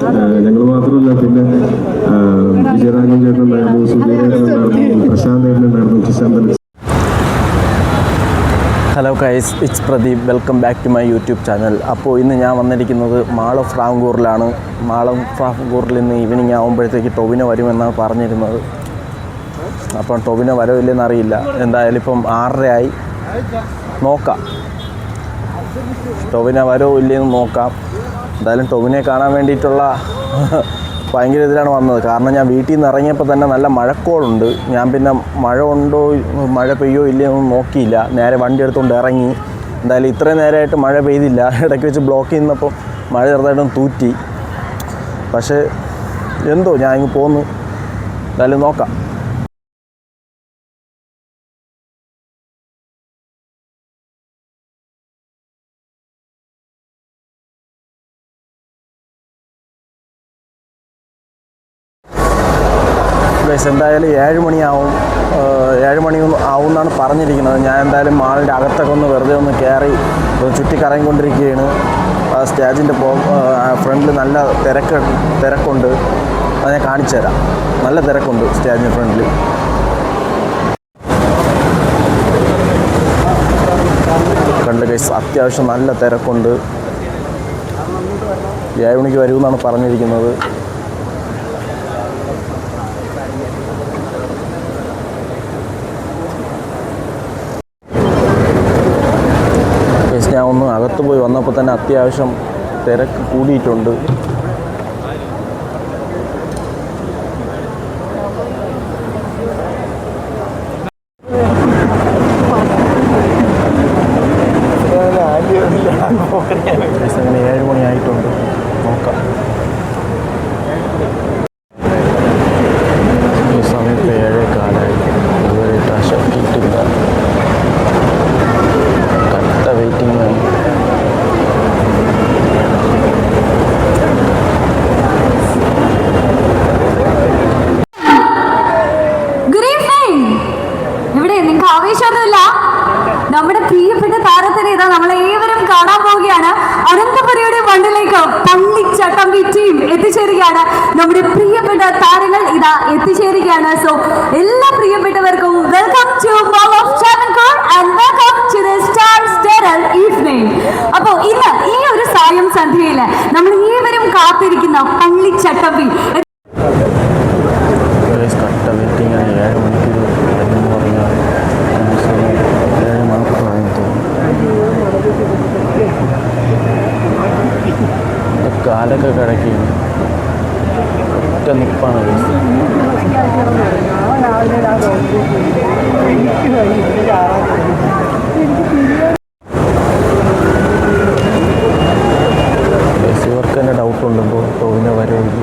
ഞങ്ങൾ മാത്രമല്ല, പിന്നെ വിജയരാഘവൻ ചേട്ടനുണ്ടായിരുന്നു, സുധീരേട്ടനുണ്ടായിരുന്നു, പ്രശാന്ത് ഏട്ടനുണ്ടായിരുന്നു, Kishanth. Hello guys, it's Pradeep. Welcome back to my YouTube channel. അപ്പോൾ ഇന്ന് ഞാൻ വന്നിരിക്കുന്നത് മാൾ ഓഫ് ഫ്രാങ്കൂറിലാണ്. മാൾ ഓഫ് ഫ്രാങ്കൂറിൽ ഇന്ന് ഈവനിങ് ആകുമ്പോഴത്തേക്ക് ടൊവിനോ വരുമെന്നാണ് പറഞ്ഞിരുന്നത്. അപ്പം ടൊവിനോ വരവില്ലെന്ന് അറിയില്ല. എന്തായാലും ഇപ്പം 6:30 നോക്കാം, ടൊവിനോ വരവോ ഇല്ലെന്ന് നോക്കാം. എന്തായാലും ടൊവിനെ കാണാൻ വേണ്ടിയിട്ടുള്ള ഭയങ്കര ഇതിലാണ് വന്നത്. കാരണം ഞാൻ വീട്ടിൽ നിന്ന് ഇറങ്ങിയപ്പോൾ തന്നെ നല്ല മഴക്കോളുണ്ട്. ഞാൻ പിന്നെ മഴ പെയ്യോ ഇല്ലയോ നോക്കിയില്ല, നേരെ വണ്ടി എടുത്തുകൊണ്ട് ഇറങ്ങി. എന്തായാലും ഇത്രയും നേരമായിട്ട് മഴ പെയ്തില്ല. ഇടയ്ക്ക് വെച്ച് ബ്ലോക്ക് ചെയ്യുന്നപ്പോൾ മഴ ചെറുതായിട്ടും തൂറ്റി. പക്ഷേ എന്തോ ഞാൻ ഇങ്ങ് പോന്നു. എന്തായാലും നോക്കാം. എന്തായാലും 7 മണിയാവും, 7 മണി ആവും എന്നാണ് പറഞ്ഞിരിക്കുന്നത്. ഞാൻ എന്തായാലും മാളിൻ്റെ അകത്തൊക്കെ ഒന്ന് വെറുതെ ഒന്ന് കയറി ചുറ്റിക്കറങ്ങിക്കൊണ്ടിരിക്കുകയാണ്. സ്റ്റേജിൻ്റെ ഫ്രണ്ടിൽ നല്ല തിരക്കുണ്ട്. അത് ഞാൻ കാണിച്ചു തരാം. നല്ല തിരക്കുണ്ട് സ്റ്റേജിൻ്റെ ഫ്രണ്ടിൽ. കണ്ട് ഗൈസ്, അത്യാവശ്യം നല്ല തിരക്കുണ്ട്. 7 മണിക്ക് വരുമെന്നാണ് പറഞ്ഞിരിക്കുന്നത്. ഞാൻ ഒന്ന് അകത്ത് പോയി വന്നപ്പോൾ തന്നെ അത്യാവശ്യം തിരക്ക് കൂടിയിട്ടുണ്ട്. അങ്ങനെ 7 മണിയായിട്ടുണ്ട്. നോക്കാം. ഈ സമയത്ത് 7:15 ഇതുവരെ ടാഷ് കിട്ടില്ല. വെയിറ്റിംഗ് ആണ്. Good evening. ഇവിടെ നിങ്ങൾക്ക് ആവേശമൊന്നുമില്ല. നമ്മുടെ പ്രിയപ്പെട്ട താരത്തിനെ ഇതാ നമ്മളേവരും കാണാൻ പോവുകയാണ്. അനന്തപുരിയുടെ മണ്ണിലേക്ക് പള്ളിച്ചട്ടമ്പി ടീം എത്തിച്ചേരുകയാണ്. നമ്മുടെ പ്രിയപ്പെട്ട താരങ്ങൾ ഇതാ എത്തിച്ചേരുകയാണ്. സോ എല്ലാ പ്രിയപ്പെട്ടവർക്കും welcome to mall of Travancore and welcome to the star studded evening. അപ്പോൾ ഇന്ന് ഈ ഒരു സായം സന്ധ്യയിൽ നമ്മൾ ഏവരും കാത്തിരിക്കുന്ന പള്ളിച്ചട്ടമ്പി വെയിറ്റിംഗ് ആണ്. 7 മണിക്ക് എന്ന് പറഞ്ഞാൽ 7 മാത്രമായി തോന്നുന്നു. കാലൊക്കെ കിടക്കുകയാണ്. ഒറ്റ നിപ്പാണ്. ഇവർക്ക് തന്നെ ഡൗട്ടുണ്ടെങ്കിൽ ടൊവിനോ വരവില്ല.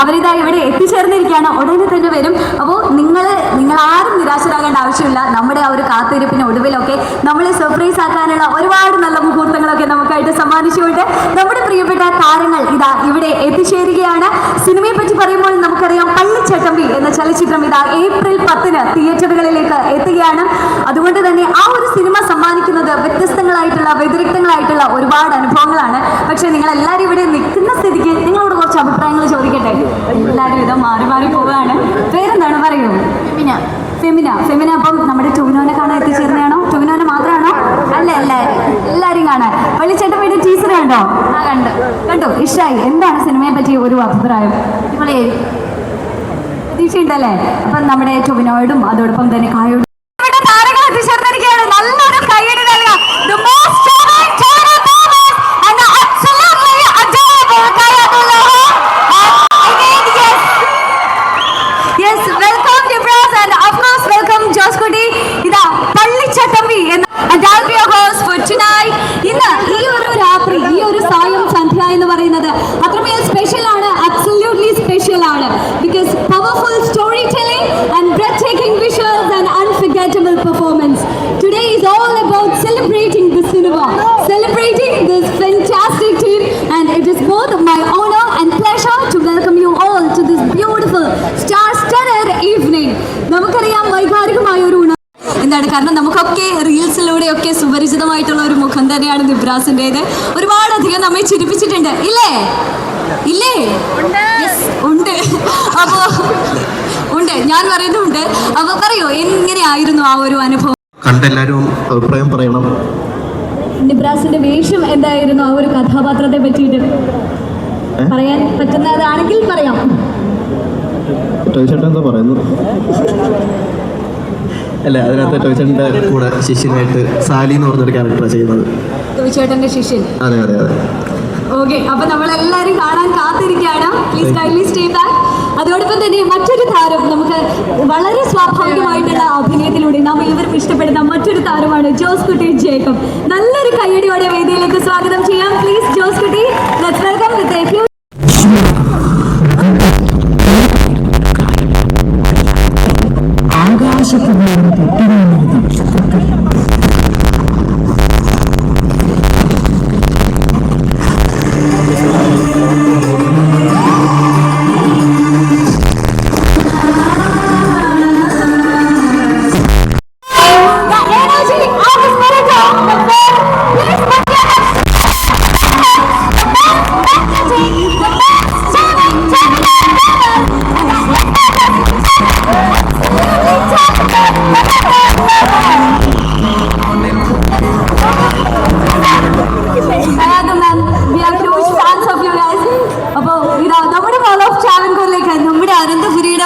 അവരിതാ ഇവിടെ എത്തിച്ചേർന്നിരിക്കുകയാണ്. ഉടനെ തന്നെ വരും. അപ്പോൾ നിങ്ങൾ ആരും നിരാശരാകേണ്ട ആവശ്യമില്ല. നമ്മുടെ ആ ഒരു കാത്തിരിപ്പിന് ഒടുവിലൊക്കെ നമ്മളെ സർപ്രൈസ് ആക്കാനുള്ള ഒരുപാട് നല്ല മുഹൂർത്തങ്ങളൊക്കെ നമുക്കായിട്ട് സമ്മാനിച്ചുകൊണ്ട് നമ്മുടെ പ്രിയപ്പെട്ട താരങ്ങൾ ഇതാ ഇവിടെ എത്തിച്ചേരുകയാണ്. സിനിമയെ പറ്റി പറയുമ്പോൾ നമുക്കറിയാം, പള്ളിച്ചട്ടമ്പി എന്ന ചലച്ചിത്രം ഇതാ ഏപ്രിൽ 10 തിയേറ്ററുകളിലേക്ക് എത്തുകയാണ്. അതുകൊണ്ട് തന്നെ ആ ഒരു സിനിമ സമ്മാനിക്കുന്നത് വ്യതിരിക്തങ്ങളായിട്ടുള്ള ഒരുപാട് അനുഭവങ്ങളാണ്. പക്ഷെ നിങ്ങളെല്ലാവരും ഇവിടെ നിൽക്കുന്ന സ്ഥിതിക്ക് നിങ്ങളോട് കുറച്ച് അഭിപ്രായങ്ങൾ ചോദിക്കട്ടെ. എല്ലാവരും ഇതാ മാറി പോവുകയാണ്. പേരെന്താണ് പറയൂ? ഫെമിന. അപ്പം നമ്മുടെ ടൊവിനോനെ കാണാൻ എത്തിച്ചേർന്നതാണോ? ടൊവിനോനെ മാത്രമാണോ? അല്ല, എല്ലാവരും കാണാൻ. പള്ളിച്ചട്ടമ്പിയുടെ ടീച്ചർ കണ്ടോ? കണ്ടു. ഇഷ്ടമായി. എന്താണ് സിനിമയെ പറ്റി ഒരു അഭിപ്രായം? പ്രതീക്ഷയുണ്ടല്ലേ? അപ്പം നമ്മുടെ ടൊവിനോയോടും അതോടൊപ്പം തന്നെ കായോടും താരങ്ങൾ എത്തിച്ചേർന്നിരിക്കുകയാണ്. നല്ലൊരു കൈയ്യടി നൽകുക. ഇന്ന് ഈ ഒരു രാത്രി, ഈ ഒരു സായം സന്ധ്യ എന്ന് പറയുന്നത് അത്രമേൽ സ്പെഷ്യൽ ആണ്. അബ്സല്യൂട്ട്ലി സ്പെഷ്യൽ ആണ്. Because powerful story telling and breathtaking visuals and unforgettable performance. Today is all about celebrating the എന്താണ്, കാരണം നമുക്കൊക്കെ റീൽസിലൂടെയൊക്കെ സുപരിചിതമായിട്ടുള്ള ഒരു മുഖം തന്നെയാണ് നിബ്രാസിൻ്റേത്. ഒരുപാടധികം നമ്മെ ചിരിപ്പിച്ചിട്ടുണ്ട്, ഇല്ലേ? ഇല്ലേ? Yes, ഉണ്ട്. അപ്പോൾ ഉണ്ട്, ഞാൻ പറയുന്നുണ്ട്. അപ്പോൾ പറയൂ, എങ്ങനെയായിരുന്നു ആ ഒരു അനുഭവം? കണ്ടെല്ലാവരും അഭിപ്രായം പറയണം. നിബ്രാസിന്റെ വേഷം എന്തായിരുന്നു, ആ ഒരു കഥാപാത്രത്തെ പറ്റിയിട്ട് പറയാൻ പറ്റുന്നതാണെങ്കിൽ പറയാം. ടോയ്ചേട്ടൻ എന്താ പറയുന്നു? അല്ല, അതിനകത്ത് ടോയ്ചേട്ടൻ്റെ കൂടെ ശിഷ്യനായിട്ട് സാലി എന്ന് പറഞ്ഞൊരു ക്യാരക്ടറാണ് ചെയ്യുന്നത്. ടോയ്ചേട്ടന്റെ ശിഷ്യൻ. അതെ അതെ അതെ. ഓക്കെ, അപ്പൊ നമ്മളെല്ലാവരും കാണാൻ കാത്തിരിക്കുകയാണ്. Please kindly stay back. അതോടൊപ്പം തന്നെ മറ്റൊരു താരം, നമുക്ക് വളരെ സ്വാഭാവികമായിട്ടുള്ള അഭിനയത്തിലൂടെ നാം ഇവർക്കും ഇഷ്ടപ്പെടുന്ന മറ്റൊരു താരമാണ് ജോസ് കുട്ടി ജേക്കബ്. നല്ലൊരു കയ്യടിയോടെ വേദിയിലേക്ക് സ്വാഗതം ചെയ്യാം. Please Josekutty, let's welcome with a few.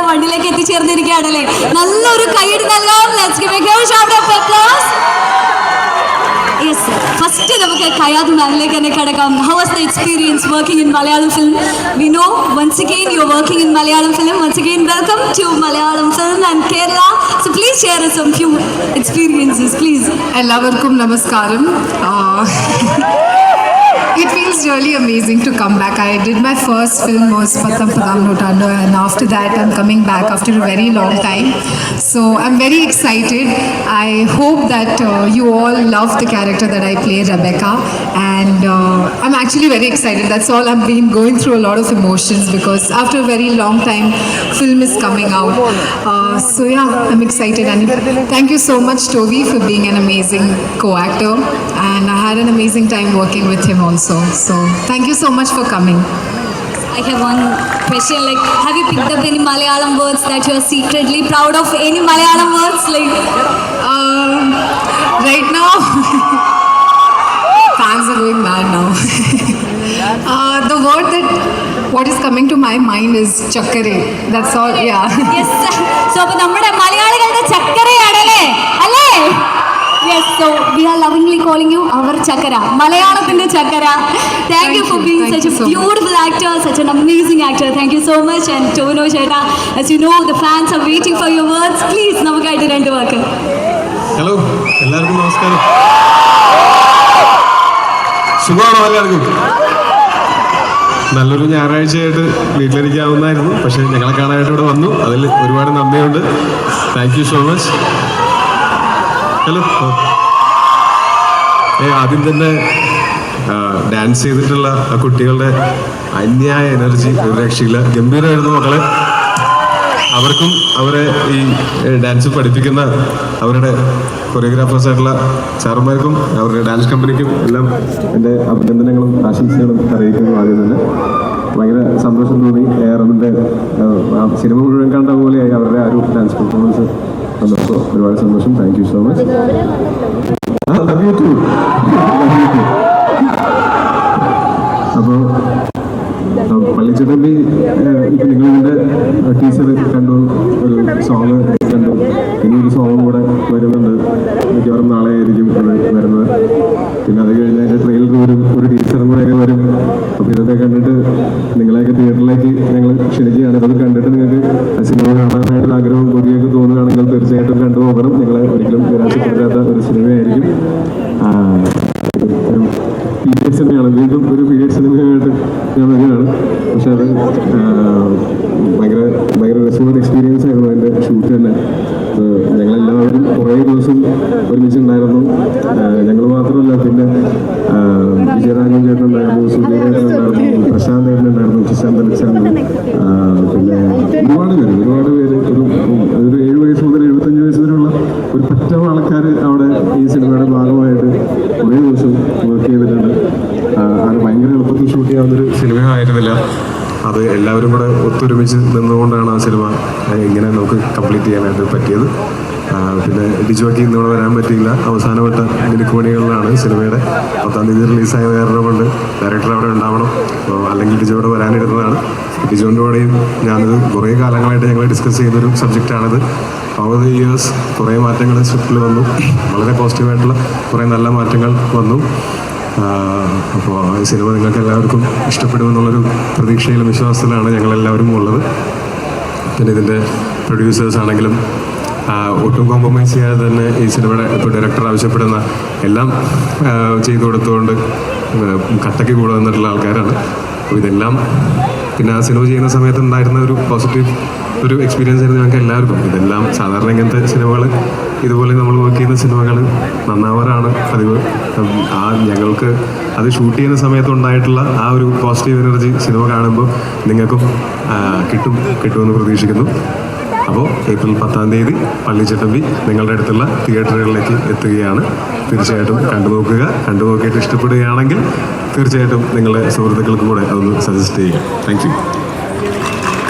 വണ്ടിയിലേക്ക് എത്തിച്ചേർന്നിരിക്കുകയാണല്ലേ. നല്ലൊരു കൈയ്യടി നൽകാം. Let's give a huge round of applause. Yes, first നമുക്ക് കയാദ് മാനിലേക്ക് തന്നെ കിടക്കാം. How was the experience working in Malayalam film? We know once again you are working in Malayalam film. Once again, welcome to Malayalam film and Kerala. So please share us some few experiences, please. എല്ലാവർക്കും നമസ്കാരം. It feels really amazing to come back. I did my first film was Patham Padam Notando, and after that I'm coming back after a very long time. So I'm very excited. I hope that you all love the character that I play, Rebecca, and I'm actually very excited. That's all. I've been going through a lot of emotions because after a very long time film is coming out. So yeah, I'm excited, and thank you so much Toby for being an amazing co-actor, and I had an amazing time working with him also. So thank you so much for coming. I have one question, like, have you picked up any Malayalam words that you are secretly proud of? Any Malayalam words, like? Right now, fans are going mad now. The word what is coming to my mind is chakkare. That's all, yeah. Yes, so അപ്പോൾ നമ്മുടെ മലയാളികളുടെ ചക്കരയാണല്ലേ, അല്ലേ? Yes, so we are lovingly calling you our Chakara, Malayalaminte Chakara. Thank you for being such a beautiful actor, such an amazing actor. Thank you so much. And Tono Cheta, as you know, the fans are waiting for your words. Please, നമുക്കായിട്ട് രണ്ട് വാക്ക്. Hello, എല്ലാവർക്കും നമസ്കാരം. സുഖമാണോ എല്ലാവർക്കും? നല്ലൊരു ഞായറാഴ്ചയായിട്ട് വീട്ടിലിരിക്കാവുന്നതായിരുന്നു, പക്ഷേ ഞങ്ങളെ കാണാനായിട്ട് ഇവിടെ വന്നു. അതിൽ ഒരുപാട് നന്ദിയുണ്ട്. Thank you so much. Hello, ആദ്യം തന്നെ ഡാൻസ് ചെയ്തിട്ടുള്ള ആ കുട്ടികളുടെ അന്യായ എനർജി ഒരു രക്ഷയില്ല. ഗംഭീരമായിരുന്നു മക്കളെ. അവർക്കും അവരെ ഈ ഡാൻസ് പഠിപ്പിക്കുന്ന അവരുടെ കൊറിയോഗ്രാഫേഴ്സ് ആയിട്ടുള്ള സാറുമാർക്കും അവരുടെ ഡാൻസ് കമ്പനിക്കും എല്ലാം എൻ്റെ അഭിനന്ദനങ്ങളും ആശംസകളും അറിയിക്കുന്നു. ആദ്യം തന്നെ ഭയങ്കര സന്തോഷം തോന്നി. എയറിൻ്റെ സിനിമ മുഴുവൻ കണ്ട പോലെയായി അവരുടെ ആ ഒരു ഡാൻസ് പെർഫോമൻസ് വന്നപ്പോൾ ഒരുപാട് സന്തോഷം. Thank you so much. അപ്പോൾ പള്ളിച്ചട്ടമ്പി ഇപ്പം നിങ്ങളിതിൻ്റെ ടീച്ചർ കണ്ടു, ഒരു സോങ് കണ്ടു, ഇനി ഒരു സോങ് കൂടെ വരുന്നുണ്ട്. മിക്കവാറും നാളെ ആയിരിക്കും അത് വരുന്നത്. പിന്നെ അത് കഴിഞ്ഞ് അതിൻ്റെ ട്രെയിലർ വരും, ഒരു ടീച്ചറും കൂടെയൊക്കെ വരും. അപ്പോൾ ഇതൊക്കെ കണ്ടിട്ട് നിങ്ങളെയൊക്കെ തിയേറ്ററിലേക്ക് ഞങ്ങൾ ക്ഷണിക്കുകയാണ്. ഇതൊക്കെ കണ്ടിട്ട് നിങ്ങൾക്ക് സിനിമ കാണാനായിട്ടുള്ള ആഗ്രഹവും കൊതിയൊക്കെ തോന്നുകയാണെങ്കിൽ തീർച്ചയായിട്ടും കണ്ടുപോകണം. നിങ്ങളെ ഒരിക്കലും നിരാശപ്പെടുത്താത്ത ഒരു സിനിമയായിരിക്കും. പീരിയഡ് സിനിമയാണ്, വീണ്ടും ഒരു പീരിയഡ് സിനിമയായിട്ട് ഞാൻ വരികയാണ്. പക്ഷെ അത് ഭയങ്കര രസമുള്ള എക്സ്പീരിയൻസ് ആയിരുന്നു അതിൻ്റെ ഷൂട്ട് തന്നെ. ഞങ്ങളെല്ലാവരും കുറേ ദിവസം ഒരുമിച്ചുണ്ടായിരുന്നു. ഞങ്ങൾ മാത്രമല്ല, പിന്നെ വിജയരാഘവൻ ചേട്ടനുണ്ടായിരുന്നു, സുധീരേട്ടനുണ്ടായിരുന്നു, പ്രശാന്ത് ചേട്ടനുണ്ടായിരുന്നു, കിശാന്ത് അലക്സാണ്ടർ, പിന്നെ ഒരുപാട് പേര് ഒരു 7 വയസ്സ് മുതൽ 75 വയസ്സ് വരെയുള്ള ഒരു പറ്റം ആൾക്കാർ അവിടെ ഈ സിനിമയുടെ ഭാഗമായിട്ട് കുറേ ദിവസം വർക്ക് ചെയ്തിട്ടുണ്ട്. അത് ഭയങ്കര എളുപ്പത്തിൽ ഷൂട്ട് ചെയ്യാവുന്നൊരു സിനിമയായിരുന്നില്ല. അത് എല്ലാവരും കൂടെ ഒത്തൊരുമിച്ച് നിന്നുകൊണ്ടാണ് ആ സിനിമ ഇങ്ങനെ നമുക്ക് കംപ്ലീറ്റ് ചെയ്യാനായിട്ട് പറ്റിയത്. പിന്നെ ഡിജോയ്ക്ക് ഇന്നിവിടെ വരാൻ പറ്റിയില്ല. അവസാനവട്ട മിനുക്കുമണികളിലാണ് സിനിമയുടെ 10-ാം തീയതി റിലീസായ കാരണം കൊണ്ട് ഡയറക്ടർ അവിടെ ഉണ്ടാവണം, അല്ലെങ്കിൽ ഡിജോയുടെ വരാനിരുന്നതാണ്. ഡിജോൻ്റെ കൂടെയും ഞാനിത് കുറേ കാലങ്ങളായിട്ട് ഞങ്ങൾ ഡിസ്കസ് ചെയ്തൊരു സബ്ജക്റ്റാണിത്. ഓവർ ദ ഇയേഴ്സ് കുറേ മാറ്റങ്ങൾ സ്ക്രിപ്റ്റിൽ വന്നു, വളരെ പോസിറ്റീവായിട്ടുള്ള കുറേ നല്ല മാറ്റങ്ങൾ വന്നു. അപ്പോൾ ഈ സിനിമ നിങ്ങൾക്ക് എല്ലാവർക്കും ഇഷ്ടപ്പെടുമെന്നുള്ളൊരു പ്രതീക്ഷയിലും വിശ്വാസത്തിലാണ് ഞങ്ങളെല്ലാവരും ഉള്ളത്. പിന്നെ ഇതിൻ്റെ പ്രൊഡ്യൂസേഴ്സ് ആണെങ്കിലും ഒട്ടും കോംപ്രമൈസ് ചെയ്യാതെ തന്നെ ഈ സിനിമയുടെ ഇപ്പോൾ ഡയറക്ടർ ആവശ്യപ്പെടുന്ന എല്ലാം ചെയ്തു കൊടുത്തുകൊണ്ട് കട്ടയ്ക്ക് കൂടെ വന്നിട്ടുള്ള ആൾക്കാരാണ്. അപ്പോൾ ഇതെല്ലാം പിന്നെ ആ സിനിമ ചെയ്യുന്ന സമയത്ത് ഉണ്ടായിരുന്ന ഒരു പോസിറ്റീവ് ഒരു എക്സ്പീരിയൻസ് ആയിരുന്നു ഞങ്ങൾക്ക് എല്ലാവർക്കും. ഇതെല്ലാം സാധാരണ ഇങ്ങനത്തെ സിനിമകൾ, ഇതുപോലെ നമ്മൾ വർക്ക് ചെയ്യുന്ന സിനിമകൾ നന്നാവാറാണ് പതിവ്. ഞങ്ങൾക്ക് അത് ഷൂട്ട് ചെയ്യുന്ന സമയത്ത് ഉണ്ടായിട്ടുള്ള ആ ഒരു പോസിറ്റീവ് എനർജി സിനിമ കാണുമ്പോൾ നിങ്ങൾക്കും കിട്ടുമെന്ന് പ്രതീക്ഷിക്കുന്നു. അപ്പോൾ ഏപ്രിൽ 10-ാം തീയതി പള്ളിച്ചട്ടമ്പി നിങ്ങളുടെ അടുത്തുള്ള തിയേറ്ററുകളിലേക്ക് എത്തുകയാണ്. തീർച്ചയായിട്ടും കണ്ടുനോക്കിയിട്ട് ഇഷ്ടപ്പെടുകയാണെങ്കിൽ തീർച്ചയായിട്ടും നിങ്ങളുടെ സുഹൃത്തുക്കൾക്ക് കൂടെ അതൊന്ന് സജസ്റ്റ് ചെയ്യുക. Thank you.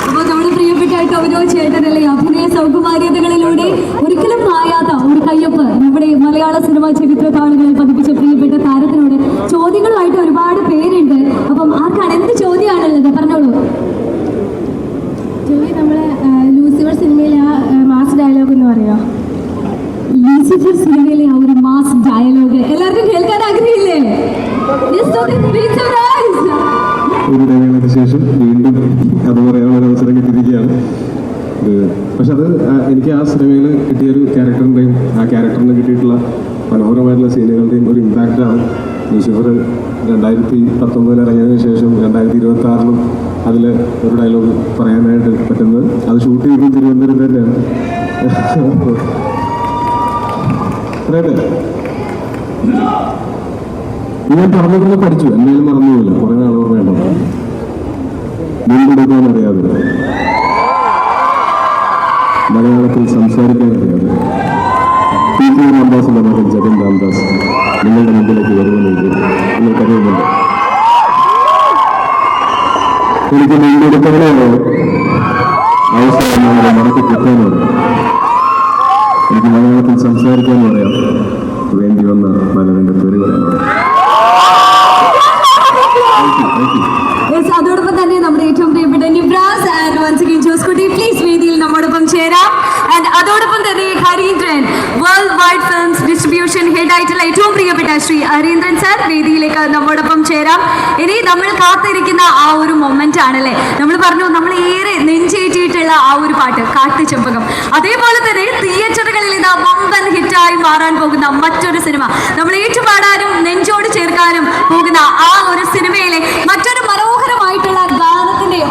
അപ്പോൾ നമ്മുടെ പ്രിയപ്പെട്ട ടൊവിനോ ചേട്ടനല്ലേ അഭിനയ സൗകുമാര്യതകളിലൂടെ ഒരിക്കലും മായാത്ത ഒരു കയ്യൊപ്പ് നമ്മുടെ മലയാള സിനിമാ ചരിത്ര താളുകളിൽ പതിപ്പിച്ച പ്രിയപ്പെട്ട താരത്തിനോട് ചോദ്യങ്ങളുമായിട്ട് ഒരുപാട് പേരുണ്ട്. അപ്പം ആർക്കാണ് എന്ത് ചോദ്യമാണുള്ളത്? പറഞ്ഞോളൂ. നമ്മളെ ലൂസിഫർ സിനിമയിലെ ആ മാസ് ഡയലോഗ് എന്ന് പറയാം. ലൂസിഫർ സിനിമയിലെ ആ ഒരു മാസ് ഡയലോഗ് എല്ലാവർക്കും കേൾക്കാൻ ആഗ്രഹമില്ലേ? ഒരു ഇടവേളയ്ക്ക് ശേഷം വീണ്ടും അത് പറയാനുള്ള അവസരം കിട്ടിയിരിക്കുകയാണ്. പക്ഷെ അത് എനിക്ക് ആ സിനിമയിൽ കിട്ടിയൊരു ക്യാരക്ടറിൻ്റെയും ആ ക്യാരക്ടറിന് കിട്ടിയിട്ടുള്ള മനോഹരമായിട്ടുള്ള സീനുകളുടെയും ഒരു ഇമ്പാക്റ്റാണ്. ലൂസിഫർ 2019 ഇറങ്ങിയതിന് ശേഷം 2026 അതിൽ ഒരു ഡയലോഗ് പറയാനായിട്ട് പറ്റുന്നത്. അത് ഷൂട്ട് ചെയ്തത് തിരുവനന്തപുരം തന്നെയാണ്. ഞാൻ പറഞ്ഞിരുന്ന് പഠിച്ചു, എന്തായാലും മറന്നുപോയില്ല. കുറേ നാൾ ഓർമ്മയുണ്ടോ? മുൻപെടുക്കാൻ അറിയാതെ, മലയാളത്തിൽ സംസാരിക്കാൻ അറിയാതെ PTR അംബാസിഡർ മകൻ ജഗൻ രാംദാസ് നിങ്ങളുടെ മുമ്പിലേക്ക് വരുമെന്നെങ്കിൽ നിങ്ങൾക്കറിയുന്നുണ്ട്. എനിക്ക് മുൻപെടുക്കാനോ അവസരം നമ്മളെ മനസ്സിൽ കിട്ടാനോ എനിക്ക് മലയാളത്തിൽ സംസാരിക്കാനും അറിയാം. വേണ്ടി വന്ന മലവിന്റെ പേര് പറയാനോ. അതോടൊപ്പം തന്നെ നമ്മുടെ ഏറ്റവും പ്രിയപ്പെട്ട Nibras and once again Joskutty please വേദിയിൽ നമ്മോടൊപ്പം ചേരാം. ആൻഡ് അതോടൊപ്പം തന്നെ Harindran world wide films distribution head ആയിട്ടുള്ള ഏറ്റവും പ്രിയപ്പെട്ട ശ്രീ ഹരീന്ദ്രൻ സാർ വേദിയിലേക്ക് നമ്മോടൊപ്പം ചേരാം. ഇനി നമ്മൾ കാത്തിരിക്കുന്ന ആ ഒരു മൊമെന്റ് ആണല്ലേ, നമ്മൾ പറഞ്ഞു നമ്മൾ ഏറെ നെഞ്ചേറ്റിയിട്ടുള്ള ആ ഒരു പാട്ട് കാട്ടുചെമ്പകം. അതേപോലെ തന്നെ തിയേറ്ററുകളിൽ ഇതാ വമ്പൻ ഹിറ്റായി മാറാൻ പോകുന്ന മറ്റൊരു സിനിമ, നമ്മൾ ഏറ്റുപാടാനും നെഞ്ചോട് ചേർക്കാനും പോകുന്ന ആ ഒരു സിനിമയിലെ മറ്റൊരു മനോഹരമായിട്ടുള്ള ഗാനത്തിന്റെ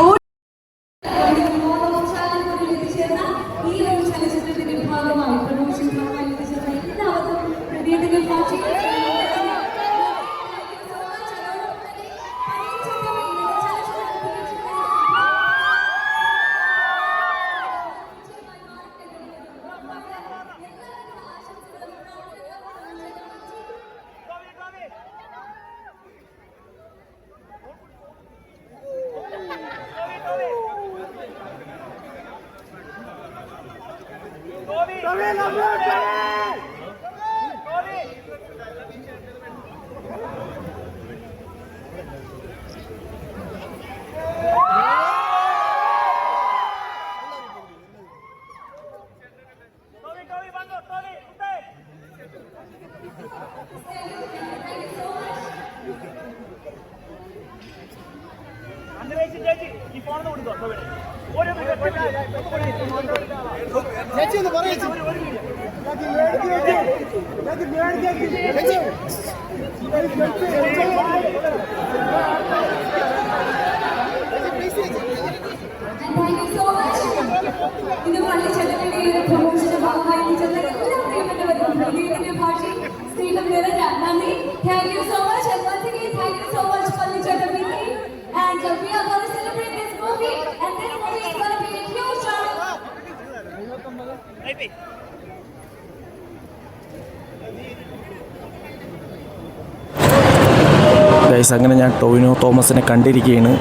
ഗൈസ് അങ്ങനെ ഞാൻ ടൊവിനോ തോമസിനെ കണ്ടിരിക്കുകയാണ്.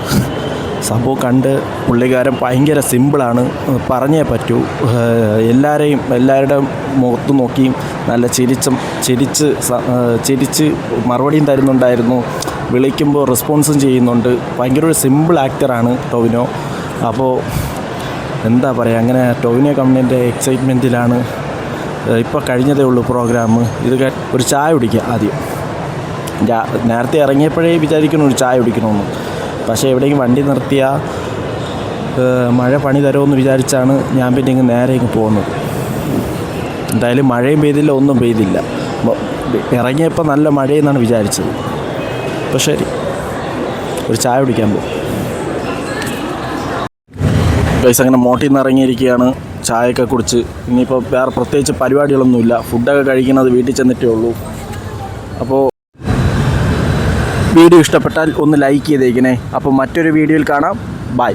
സംഭവം കണ്ട് പുള്ളിക്കാരൻ ഭയങ്കര സിമ്പിളാണ്, പറഞ്ഞേ പറ്റൂ. എല്ലാവരുടെ മുഖത്ത് നോക്കിയും നല്ല ചിരിച്ച് മറുപടിയും തരുന്നുണ്ടായിരുന്നു. വിളിക്കുമ്പോൾ റെസ്പോൺസും ചെയ്യുന്നുണ്ട്. ഭയങ്കര ഒരു സിമ്പിൾ ആക്ടറാണ് ടൊവിനോ. അപ്പോൾ എന്താ പറയുക, അങ്ങനെ ടൊവിനോ കമ്പനിൻ്റെ എക്സൈറ്റ്മെൻറ്റിലാണ്. ഇപ്പോൾ കഴിഞ്ഞതേ ഉള്ളൂ പ്രോഗ്രാം. ഒരു ചായ കുടിക്കുക ആദ്യം. നേരത്തെ ഇറങ്ങിയപ്പോഴേ വിചാരിക്കുന്നു ഒരു ചായ കുടിക്കണമെന്ന്. പക്ഷേ എവിടെയെങ്കിലും വണ്ടി നിർത്തിയാൽ മഴ പണി തരുമെന്ന് വിചാരിച്ചാണ് ഞാൻ പിന്നെ ഇങ്ങ് നേരെ പോകുന്നത്. എന്തായാലും മഴയും പെയ്തില്ല, ഒന്നും പെയ്തില്ല. ഇറങ്ങിയപ്പോൾ നല്ല മഴയെന്നാണ് വിചാരിച്ചത്. അപ്പോൾ ശരി, ഒരു ചായ കുടിക്കാൻ പോകും. ഗൈസ് അങ്ങനെ മോട്ടിൽ നിന്ന് ഇറങ്ങിയിരിക്കുകയാണ്. ചായയൊക്കെ കുടിച്ച് ഇനിയിപ്പോൾ വേറെ പ്രത്യേകിച്ച് പരിപാടികളൊന്നുമില്ല. ഫുഡൊക്കെ കഴിക്കുന്നത് വീട്ടിൽ ചെന്നിട്ടേ ഉള്ളൂ. അപ്പോൾ വീഡിയോ ഇഷ്ടപ്പെട്ടാൽ ഒന്ന് ലൈക്ക് ചെയ്തേക്കണേ. അപ്പോൾ മറ്റൊരു വീഡിയോയിൽ കാണാം. ബൈ.